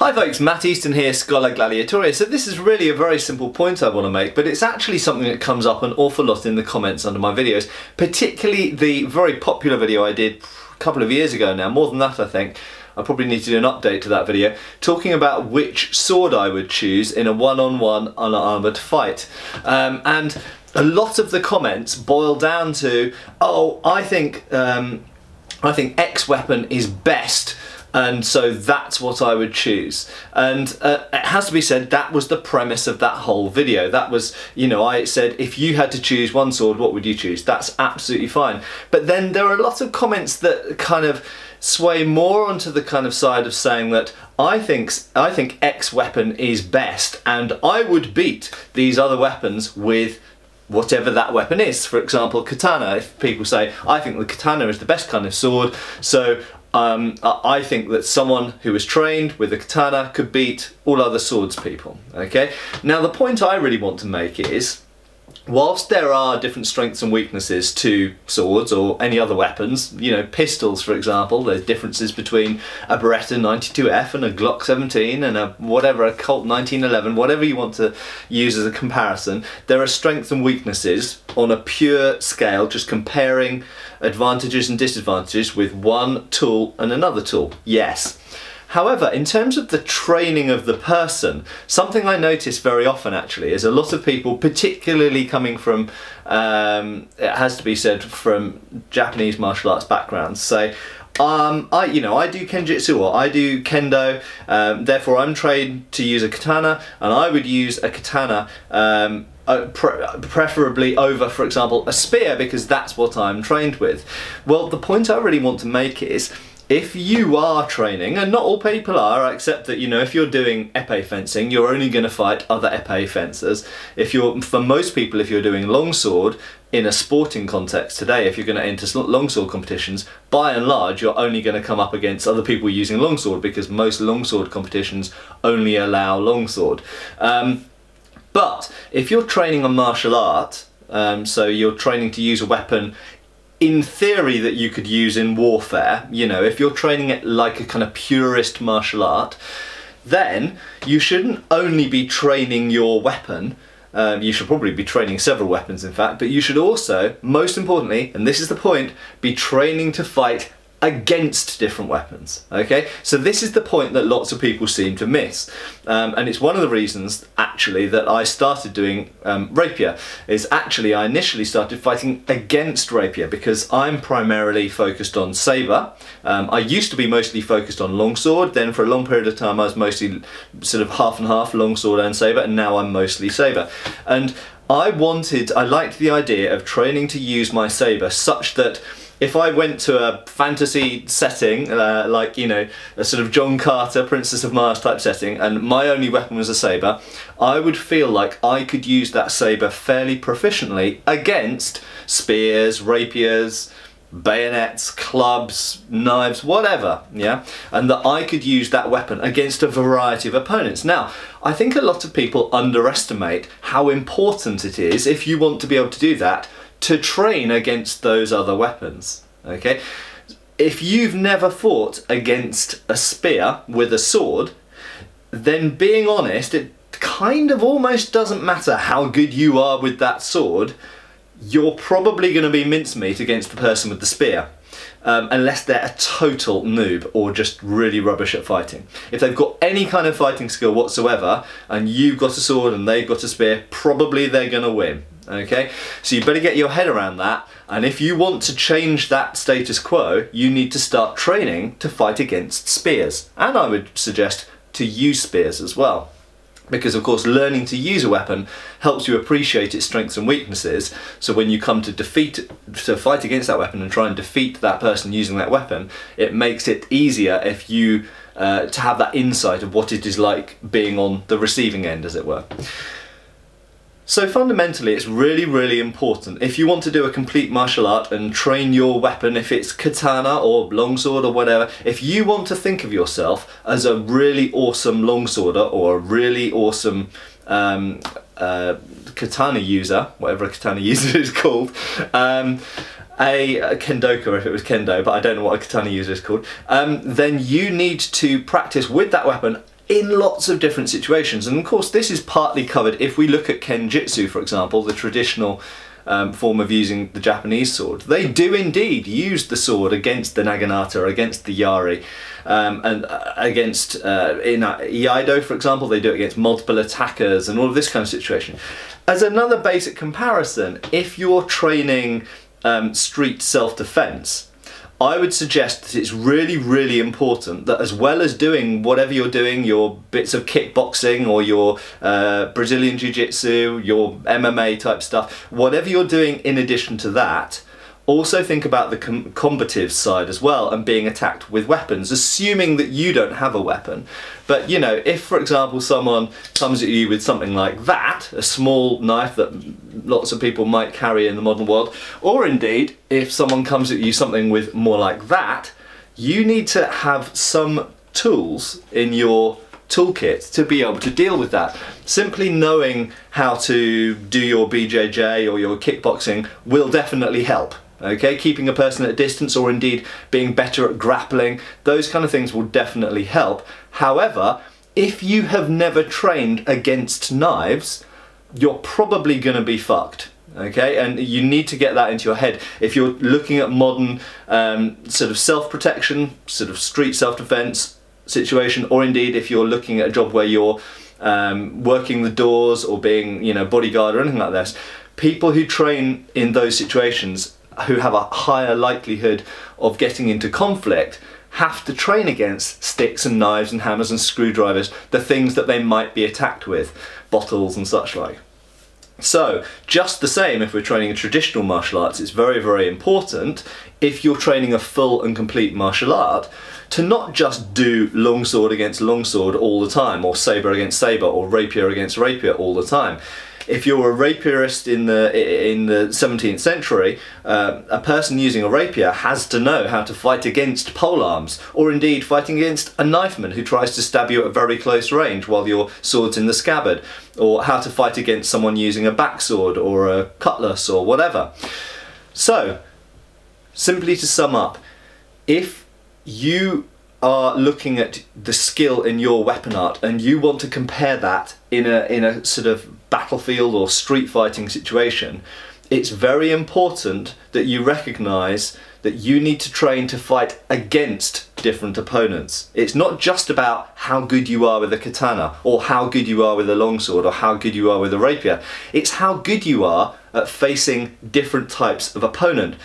Hi folks, Matt Easton here, Scholar Gladiatoria. So this is really a very simple point I want to make, but it's actually something that comes up an awful lot in the comments under my videos, particularly the very popular video I did a couple of years ago now, more than that I think. I probably need to do an update to that video, talking about which sword I would choose in a one-on-one unarmoured fight. And a lot of the comments boil down to, oh, I think X weapon is best, and so that's what I would choose. And it has to be said, that was the premise of that whole video. That was, you know, I said if you had to choose one sword, what would you choose? That's absolutely fine. But then there are a lot of comments that kind of sway more onto the kind of side of saying that I think X weapon is best, and I would beat these other weapons with whatever that weapon is. For example, katana. If people say, I think the katana is the best kind of sword, so I think that someone who is trained with a katana could beat all other swords people. Okay? Now the point I really want to make is, whilst there are different strengths and weaknesses to swords or any other weapons, you know, pistols for example, there's differences between a Beretta 92F and a Glock 17 and a whatever, a Colt 1911, whatever you want to use as a comparison, there are strengths and weaknesses on a pure scale, just comparing advantages and disadvantages with one tool and another tool, yes. However, in terms of the training of the person, something I notice very often actually is a lot of people, particularly coming from, it has to be said, from Japanese martial arts backgrounds, say, I do kenjutsu or I do kendo, therefore I'm trained to use a katana, and I would use a katana preferably over, for example, a spear, because that's what I'm trained with. Well, the point I really want to make is, if you are training, and not all people are, except that, you know, if you're doing épée fencing, you're only going to fight other épée fencers. For most people, if you're doing longsword in a sporting context today, if you're going to enter longsword competitions, by and large, you're only going to come up against other people using longsword, because most longsword competitions only allow longsword. But if you're training a martial art, so you're training to use a weapon in theory that you could use in warfare, you know, if you're training it like a kind of purist martial art, then you shouldn't only be training your weapon, you should probably be training several weapons in fact, but you should also, most importantly, and this is the point, be training to fight against different weapons. Okay, so this is the point that lots of people seem to miss, and it's one of the reasons actually that I started doing rapier. Is actually I initially started fighting against rapier because I'm primarily focused on saber. I used to be mostly focused on longsword, then for a long period of time I was mostly sort of half and half longsword and saber, and now I'm mostly saber. And I liked the idea of training to use my saber such that if I went to a fantasy setting, like, you know, a sort of John Carter, Princess of Mars type setting, and my only weapon was a saber, I would feel like I could use that saber fairly proficiently against spears, rapiers, bayonets, clubs, knives, whatever, yeah? And that I could use that weapon against a variety of opponents. Now, I think a lot of people underestimate how important it is, if you want to be able to do that, to train against those other weapons, okay? If you've never fought against a spear with a sword, then being honest, it kind of almost doesn't matter how good you are with that sword, you're probably going to be mincemeat against the person with the spear. Unless they're a total noob or just really rubbish at fighting. If they've got any kind of fighting skill whatsoever and you've got a sword and they've got a spear, probably they're going to win. Okay, so you better get your head around that, and if you want to change that status quo, you need to start training to fight against spears, and I would suggest to use spears as well. Because of course learning to use a weapon helps you appreciate its strengths and weaknesses, so when you come to fight against that weapon and try and defeat that person using that weapon, it makes it easier if you to have that insight of what it is like being on the receiving end, as it were. So fundamentally it's really, really important, if you want to do a complete martial art and train your weapon, if it's katana or longsword or whatever, if you want to think of yourself as a really awesome longsworder or a really awesome katana user, whatever a katana user is called, a kendoka if it was kendo, but I don't know what a katana user is called, then you need to practice with that weapon in lots of different situations. And of course this is partly covered if we look at Kenjutsu, for example, the traditional form of using the Japanese sword. They do indeed use the sword against the Naginata, against the Yari, and against, in Iaido for example, they do it against multiple attackers and all of this kind of situation. As another basic comparison, if you're training street self-defense, I would suggest that it's really, really important that as well as doing whatever you're doing, your bits of kickboxing or your Brazilian Jiu-Jitsu, your MMA type stuff, whatever you're doing in addition to that, also think about the combative side as well and being attacked with weapons, assuming that you don't have a weapon. But you know, if for example someone comes at you with something like that, a small knife that lots of people might carry in the modern world, or indeed if someone comes at you something with more like that, you need to have some tools in your toolkit to be able to deal with that. Simply knowing how to do your BJJ or your kickboxing will definitely help. Okay, keeping a person at a distance or indeed being better at grappling, those kind of things will definitely help. However, if you have never trained against knives, you're probably going to be fucked. Okay, and you need to get that into your head. If you're looking at modern sort of self-protection, sort of street self-defense situation, or indeed if you're looking at a job where you're working the doors or being, you know, bodyguard or anything like this, people who train in those situations who have a higher likelihood of getting into conflict have to train against sticks and knives and hammers and screwdrivers, the things that they might be attacked with, bottles and such like. So just the same, if we're training a traditional martial arts, it's very, very important if you're training a full and complete martial art to not just do longsword against longsword all the time, or saber against saber, or rapier against rapier all the time. If you're a rapierist in the 17th century, a person using a rapier has to know how to fight against polearms, or indeed fighting against a knifeman who tries to stab you at very close range while your sword's in the scabbard, or how to fight against someone using a backsword or a cutlass or whatever. So, simply to sum up, if you are looking at the skill in your weapon art and you want to compare that in a sort of battlefield or street fighting situation, it's very important that you recognise that you need to train to fight against different opponents. It's not just about how good you are with a katana, or how good you are with a longsword, or how good you are with a rapier. It's how good you are at facing different types of opponent.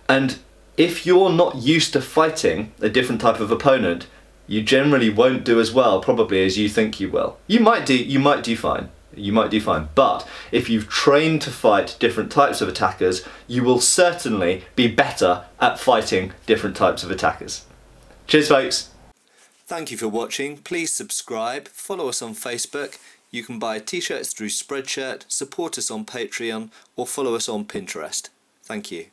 And if you're not used to fighting a different type of opponent, you generally won't do as well probably as you think you will. You might do fine. You might do fine, but if you've trained to fight different types of attackers, you will certainly be better at fighting different types of attackers. Cheers folks! Thank you for watching. Please subscribe, follow us on Facebook. You can buy t-shirts through Spreadshirt, support us on Patreon, or follow us on Pinterest. Thank you.